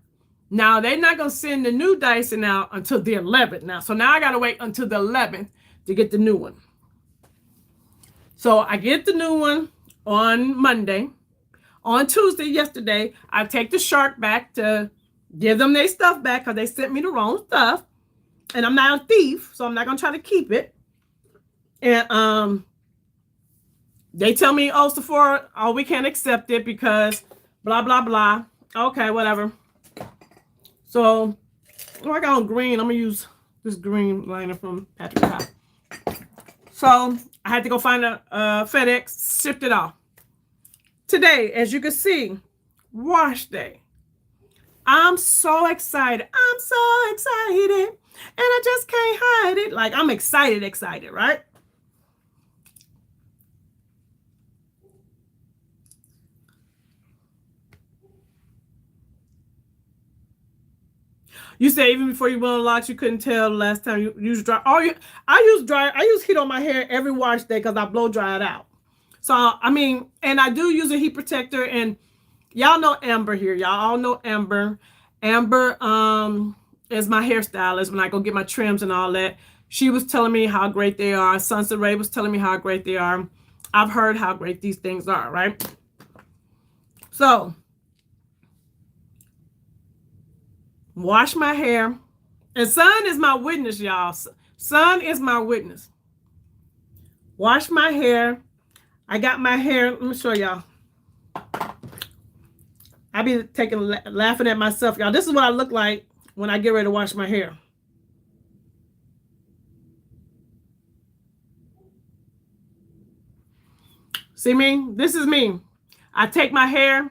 Now, they're not going to send the new Dyson out until the 11th now. So now I got to wait until the 11th to get the new one. So I get the new one on Monday. On Tuesday, yesterday, I take the Shark back to give them their stuff back because they sent me the wrong stuff. And I'm not a thief, so I'm not going to try to keep it. And they tell me, oh, Sephora, oh, we can't accept it because blah, blah, blah. Okay, whatever. So, I got on green. I'm going to use this green liner from Patrick High. So, I had to go find a FedEx, shipped it off. Today, as you can see, wash day. I'm so excited. I'm so excited. And I just can't hide it. Like, I'm excited, right? You say even before you went on Luxe, you couldn't tell the last time you used dry. I use heat on my hair every wash day because I blow dry it out. So, I mean, and I do use a heat protector. And y'all know Amber here. Y'all all know Amber. Amber is my hairstylist when I go get my trims and all that. She was telling me how great they are. Sunset Ray was telling me how great they are. I've heard how great these things are, right? So, wash my hair. And Sun is my witness, y'all. Sun is my witness. Wash my hair. I got my hair. Let me show y'all. I be laughing at myself, y'all. This is what I look like when I get ready to wash my hair. See me? This is me. I take my hair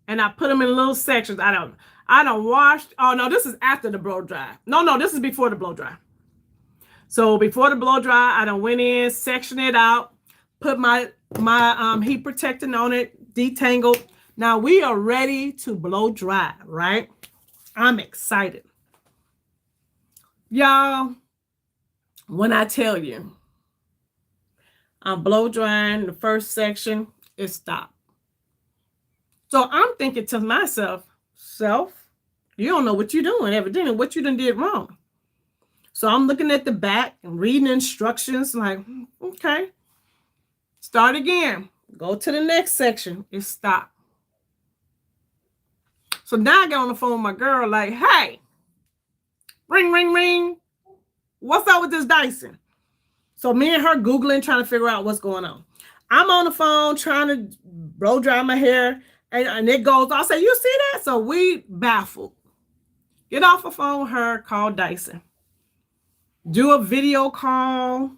and I put them in little sections. I don't wash. Oh, no, this is after the blow dry. No, this is before the blow dry. So before the blow dry, I done went in, sectioned it out, put my heat protectant on it, detangled. Now we are ready to blow dry, right? I'm excited. Y'all, when I tell you I'm blow drying the first section, it stopped. So I'm thinking to myself, you don't know what you're doing, evidently what you done did wrong. So I'm looking at the back and reading instructions like, okay, start again. Go to the next section. It stopped. So now I get on the phone with my girl like, hey, ring, ring, ring. What's up with this Dyson? So me and her Googling, trying to figure out what's going on. I'm on the phone trying to blow dry my hair, and it goes, I say, you see that? So we baffled. Get off the phone with her, call Dyson. Do a video call.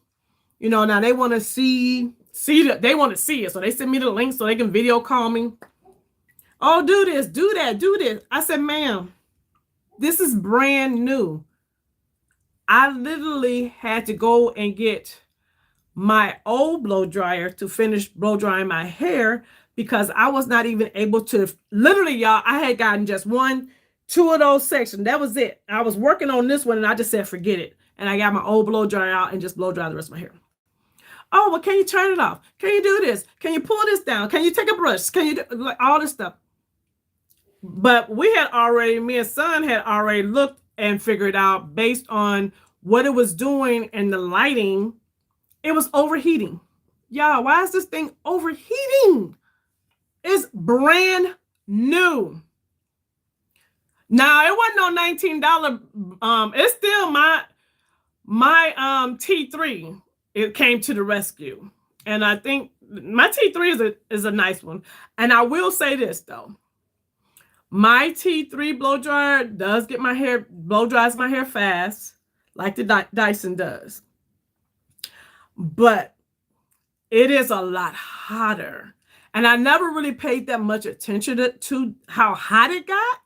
You know, now they want to see they want to see it. So they send me the link so they can video call me. Oh, do this, do that, do this. I said, ma'am, this is brand new. I literally had to go and get my old blow dryer to finish blow drying my hair because I was not even able to, literally, y'all, I had gotten just 2 of those sections. That was it. I was working on this one and I just said, forget it. And I got my old blow dryer out and just blow dry the rest of my hair. Oh, well, can you turn it off? Can you do this? Can you pull this down? Can you take a brush? Can you do like all this stuff? But we had already, me and son had already looked and figured out based on what it was doing and the lighting, it was overheating. Y'all, why is this thing overheating? It's brand new. Now, it wasn't no $19. It's still my T3. It came to the rescue. And I think my T3 is a nice one. And I will say this, though. My T3 blow dryer does get my hair, blow dries my hair fast, like the Dyson does. But it is a lot hotter. And I never really paid that much attention to how hot it got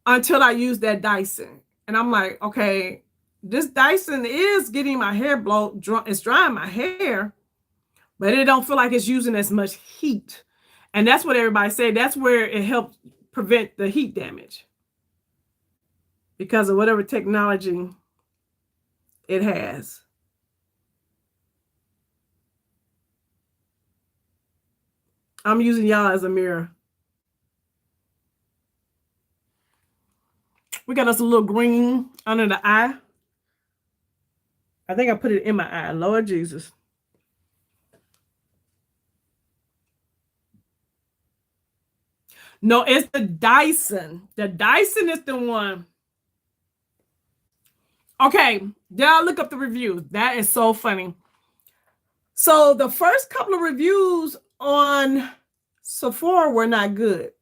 until I used that Dyson. And I'm like, okay, this Dyson is getting my hair it's drying my hair, but it don't feel like it's using as much heat. And that's what everybody say. That's where it helps prevent the heat damage because of whatever technology it has. I'm using y'all as a mirror. We got us a little green under the eye. I think I put it in my eye. Lord Jesus. No, it's the Dyson. The Dyson is the one. Okay, y'all look up the reviews. That is so funny. So the first couple of reviews on Sephora were not good.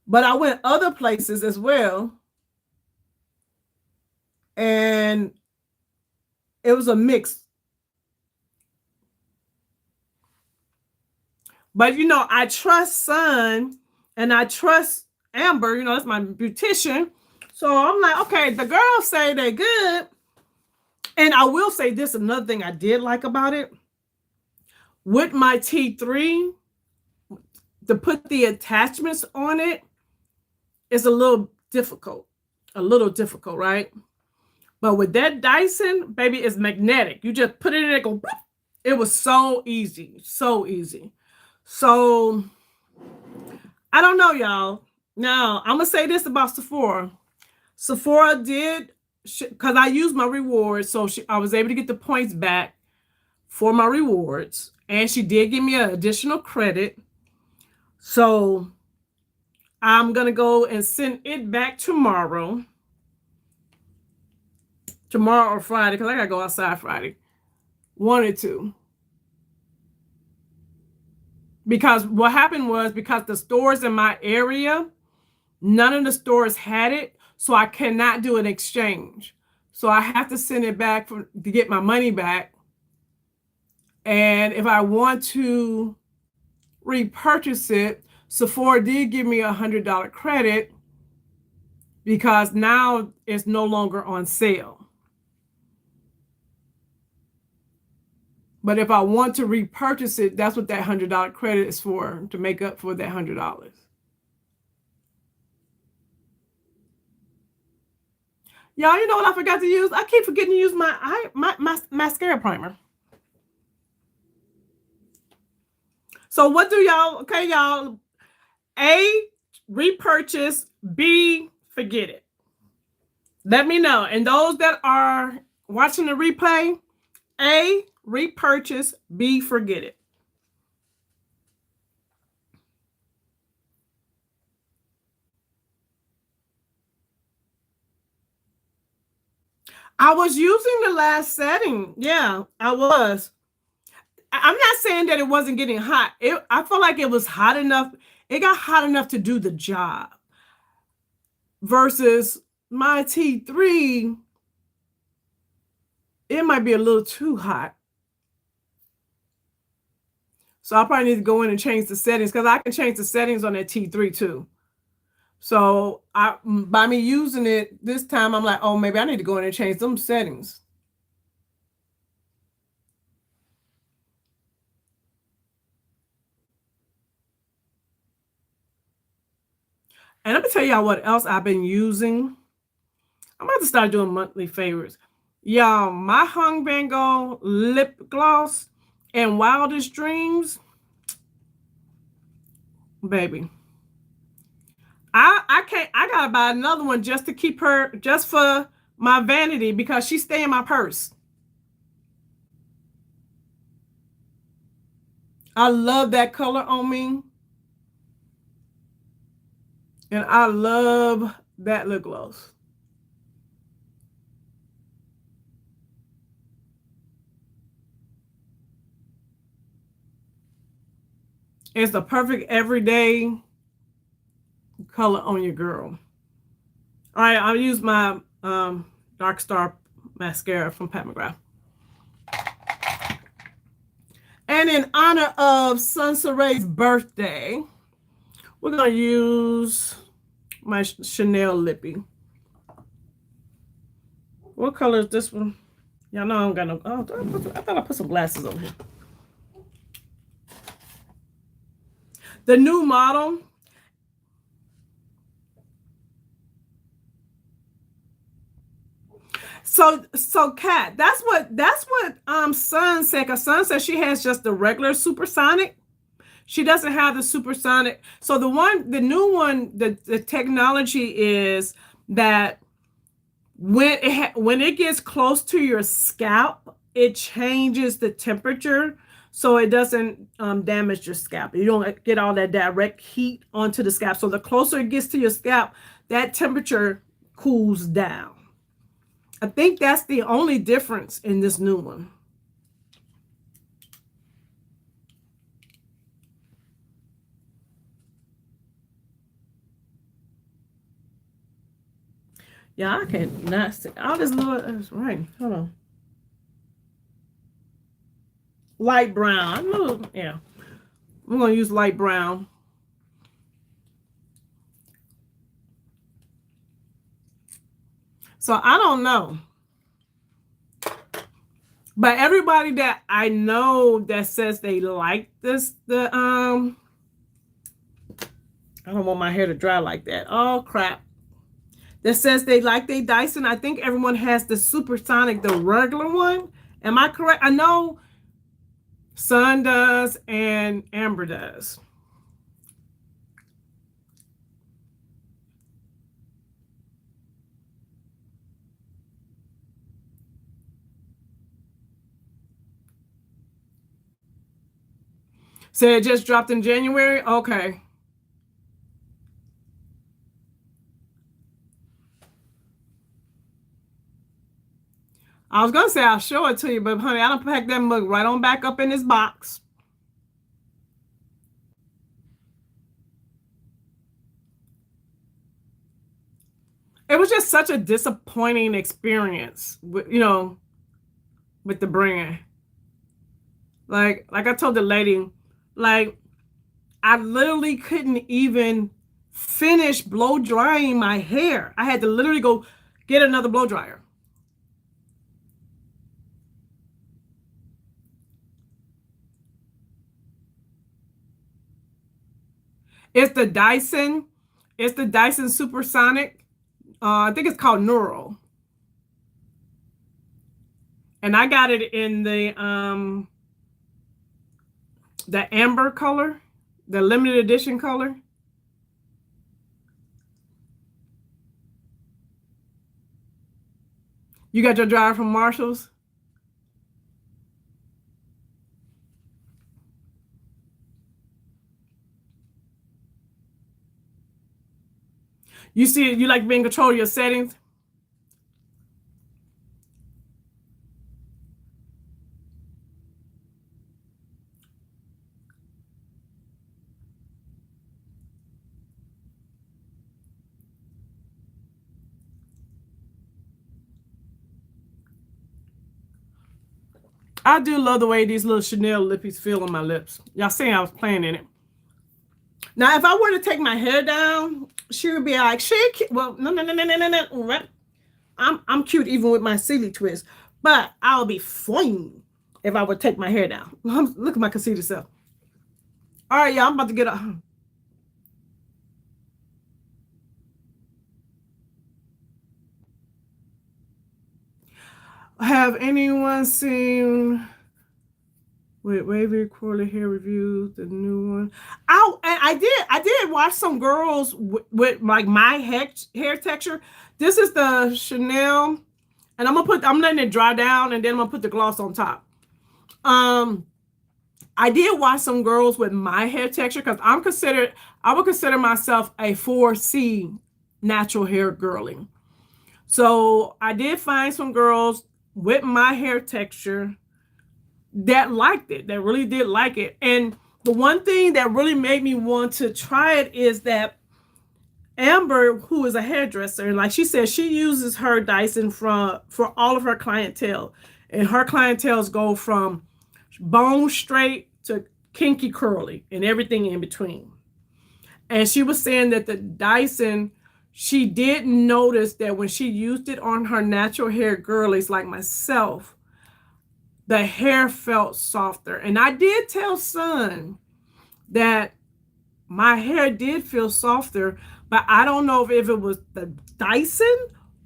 But I went other places as well. And it was a mix. But, you know, I trust Son and I trust Amber. You know, that's my beautician. So I'm like, okay, the girls say they're good. And I will say this, another thing I did like about it. With my T3, to put the attachments on it is a little difficult. Right? But with that Dyson, baby, it's magnetic. You just put it in and go, boop. It was so easy. So easy. So, I don't know, y'all. Now, I'm going to say this about Sephora. Sephora did, because I used my rewards, so I was able to get the points back for my rewards. And she did give me an additional credit. So, I'm going to go and send it back tomorrow. Tomorrow or Friday, because I got to go outside Friday. 1 or 2. Because what happened was, because the stores in my area, none of the stores had it, so I cannot do an exchange. So I have to send it back to get my money back. And if I want to repurchase it, Sephora did give me $100 credit because now it's no longer on sale. But if I want to repurchase it, that's what that $100 credit is for, to make up for that $100. Y'all, you know what I forgot to use? I keep forgetting to use my mascara primer. So what do y'all, okay, y'all, A, repurchase, B, forget it. Let me know. And those that are watching the replay, A, repurchase, B, forget it. I was using the last setting. Yeah, I was. I'm not saying that it wasn't getting hot. I felt like it was hot enough. It got hot enough to do the job. Versus my T3, it might be a little too hot. So I probably need to go in and change the settings, because I can change the settings on that T3 too. So by me using it this time, I'm like, oh, maybe I need to go in and change them settings. And let me tell y'all what else I've been using. I'm about to start doing monthly favorites. Y'all, my Hung VANGO lip gloss and Wildest Dreams, baby. I gotta buy another one just to keep her, just for my vanity, because she stay in my purse. I love that color on me. And I love that lip gloss. It's the perfect everyday color on your girl. All right, I'll use my Dark Star mascara from Pat McGrath. And in honor of Sunsuray's birthday, we're going to use my Chanel Lippy. What color is this one? Y'all know I don't got no... Oh, I thought I put some glasses over here. The new model. So Kat, that's what Sun said, because Sun said she has just the regular supersonic. She doesn't have the supersonic. So the new one, the technology is that when it gets close to your scalp, it changes the temperature so it doesn't damage your scalp. You don't get all that direct heat onto the scalp. So the closer it gets to your scalp, that temperature cools down. I think that's the only difference in this new one. Yeah, I cannot see all this little. Right, hold on. Light brown. Yeah, I'm gonna use light brown. So I don't know, but everybody that I know that says they like this, I don't want my hair to dry like that. Oh crap. That says they like their Dyson. I think everyone has the supersonic, the regular one. Am I correct? I know Sun does and Amber does. So it just dropped in January? Okay. I was going to say I'll show it to you, but honey, I don't pack that mug right on back up in this box. It was just such a disappointing experience, with the brand. Like I told the lady, like I literally couldn't even finish blow drying my hair. I had to literally go get another blow dryer. It's the Dyson. It's the Dyson Supersonic. I think it's called Neural. And I got it in the amber color, the limited edition color. You got your dryer from Marshall's? You see, you like being in control of your settings? I do love the way these little Chanel lippies feel on my lips. Y'all saying I was playing in it. Now, if I were to take my hair down, she would be like, well, no. I'm cute even with my silly twist, but I'll be fine if I would take my hair down. Look at my conceited self. All right, y'all, I'm about to get up. Have anyone seen with wavy curly hair reviews, the new one? I did watch some girls with like my hair texture. This is the Chanel, and I'm letting it dry down, and then I'm gonna put the gloss on top. I did watch some girls with my hair texture because I would consider myself a 4C natural hair girly. So I did find some girls with my hair texture that liked it, that really did like it. And the one thing that really made me want to try it is that Amber, who is a hairdresser, and like she said, she uses her Dyson for all of her clientele. And her clientels go from bone straight to kinky curly and everything in between. And she was saying that the Dyson, she did notice that when she used it on her natural hair girlies like myself, the hair felt softer. And I did tell Son that my hair did feel softer, but I don't know if it was the Dyson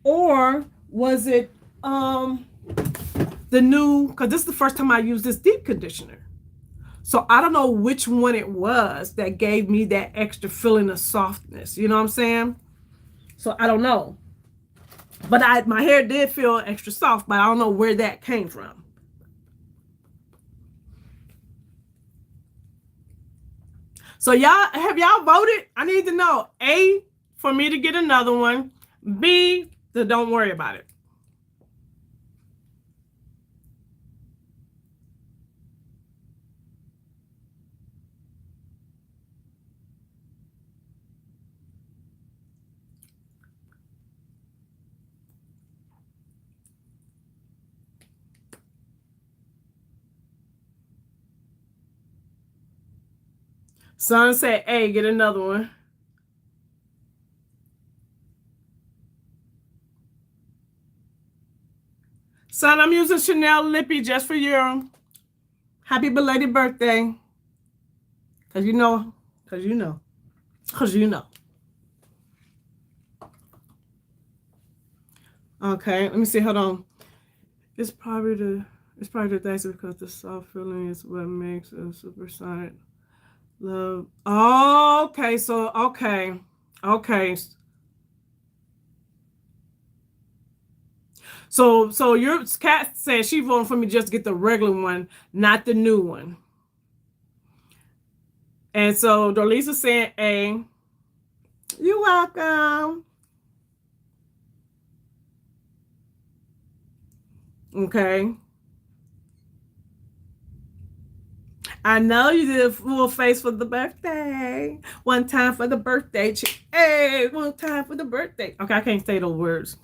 or was it the new, because this is the first time I used this deep conditioner. So I don't know which one it was that gave me that extra feeling of softness. You know what I'm saying? So I don't know. But my hair did feel extra soft, but I don't know where that came from. So have y'all voted? I need to know. A, for me to get another one. B, to don't worry about it. Son said, hey, get another one. Son, I'm using Chanel Lippy just for you. Happy belated birthday. Because you know. Okay, let me see. Hold on. It's probably the Dyson because the soft feeling is what makes a supersonic love. Oh, okay. So, okay. So your cat said she voted for me just to get the regular one, not the new one. And so Dorlisa saying A. You're welcome. Okay. I know you did a full face for the birthday. One time for the birthday. Hey, one time for the birthday. Okay, I can't say those words.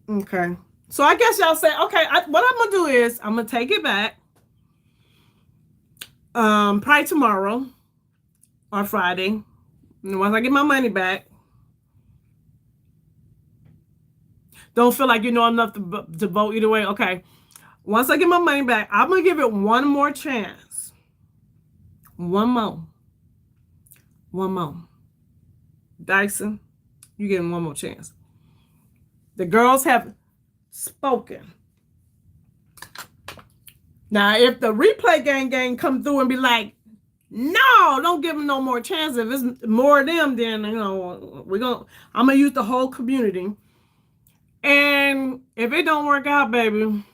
Okay. So I guess y'all say, okay, what I'm going to do is I'm going to take it back. Probably tomorrow or Friday. And once I get my money back, don't feel like you know enough to vote either way. Okay. Once I get my money back, I'm going to give it one more chance. One more. One more. Dyson, you getting one more chance. The girls have spoken. Now, if the replay gang come through and be like, no, don't give them no more chance. If it's more of them, then, you know, I'm going to use the whole community. And if it don't work out, baby. And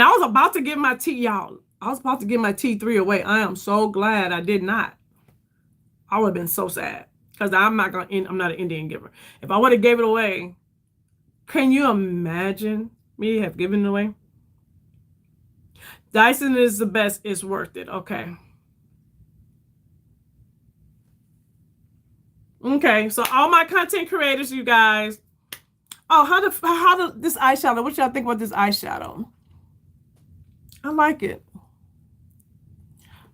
I was about to give my tea, y'all. I was about to give my T3 away. I am so glad I did not. I would have been so sad. Because I'm not an Indian giver. If I would have gave it away, can you imagine me have given it away? Dyson is the best. It's worth it. Okay. Okay. So all my content creators, you guys. Oh, how this eyeshadow? What y'all think about this eyeshadow? I like it.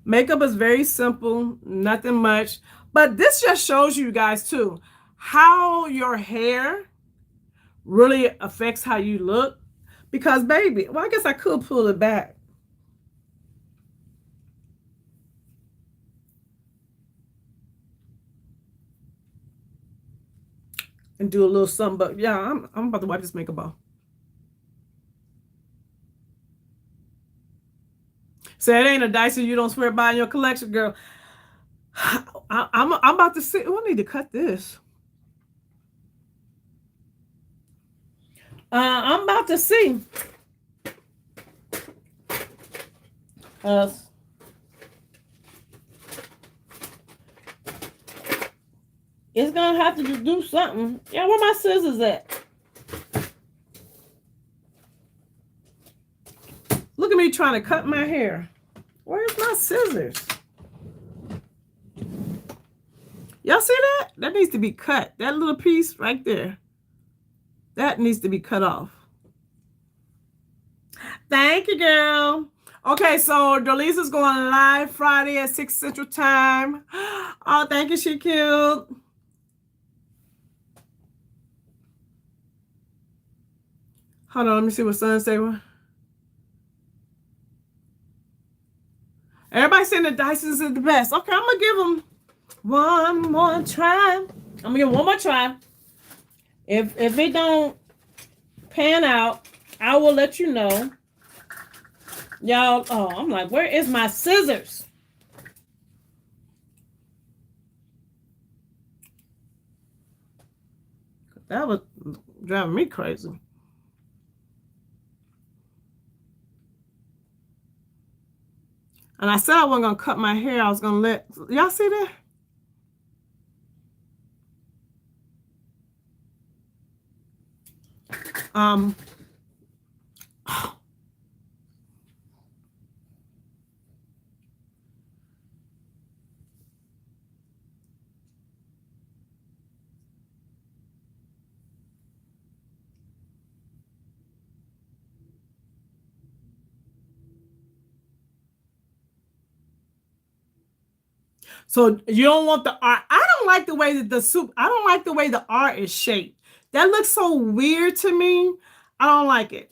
Makeup is very simple. Nothing much. But this just shows you guys too how your hair really affects how you look. Because baby, well, I guess I could pull it back. And do a little something, but yeah, I'm about to wipe this makeup off. Say it ain't a Dyson you don't swear by in your collection, girl. I'm about to see. Oh, I need to cut this. I'm about to see. It's gonna have to do something. Yeah, where my scissors at? Look at me trying to cut my hair. Where's my scissors? Y'all see that? That needs to be cut. That little piece right there. That needs to be cut off. Thank you, girl. Okay, so Dolisa's going live Friday at 6 Central Time. Oh, thank you, she cute. Hold on, let me see what Sun say. Everybody saying the Dysons is the best. Okay, I'm gonna give them one more try. I'm gonna give them one more try. If it don't pan out, I will let you know. Y'all, oh, I'm like, where is my scissors? That was driving me crazy. And I said I wasn't going to cut my hair. I was going to let... Y'all see that? So you don't want the art. I don't like the way that I don't like the way the art is shaped. That looks so weird to me. I don't like it.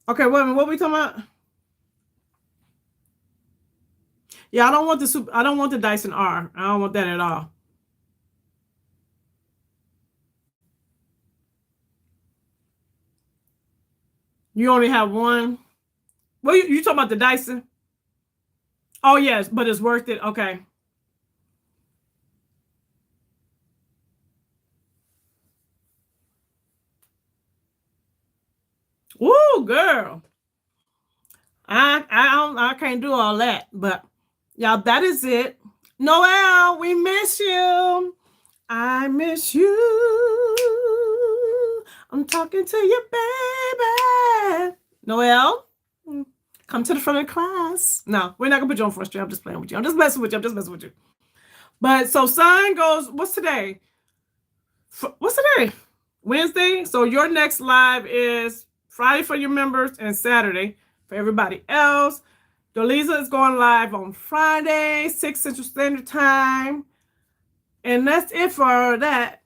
Okay, wait a minute. What are we talking about? Yeah, I don't want the Dyson R. I don't want that at all. You only have one. Well, you talking about the Dyson? Oh, yes, but it's worth it. Okay. Woo, girl. I can't do all that, but y'all, that is it. Noelle, we miss you. I miss you. I'm talking to you, baby. Noelle, come to the front of the class. No, we're not gonna put you on front street. I'm just playing with you. I'm just messing with you. But so Sun goes, what's today? What's today? Wednesday. So your next live is Friday for your members and Saturday for everybody else. Dolisa is going live on Friday, 6 Central Standard Time. And that's it for that.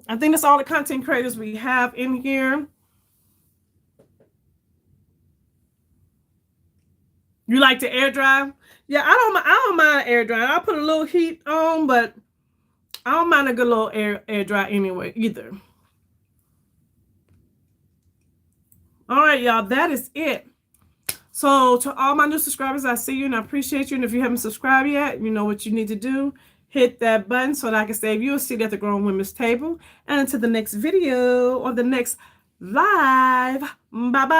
I think that's all the content creators we have in here. You like to air dry? Yeah, I don't mind air dry. I'll put a little heat on, but I don't mind a good little air dry anyway either. All right, y'all, that is it. So to all my new subscribers, I see you and I appreciate you. And if you haven't subscribed yet, you know what you need to do. Hit that button so that I can save you a seat at the Grown Women's Table. And until the next video or the next live, bye-bye.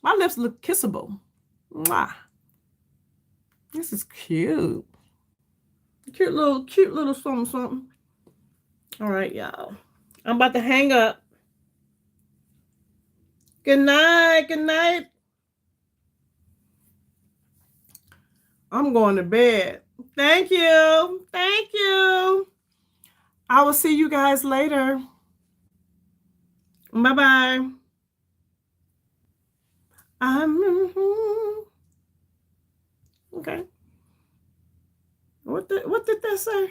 My lips look kissable. Mwah. This is cute. Cute little something. All right, y'all. I'm about to hang up. Good night. Good night. I'm going to bed. Thank you. Thank you. I will see you guys later. Bye-bye. Okay. What did that say?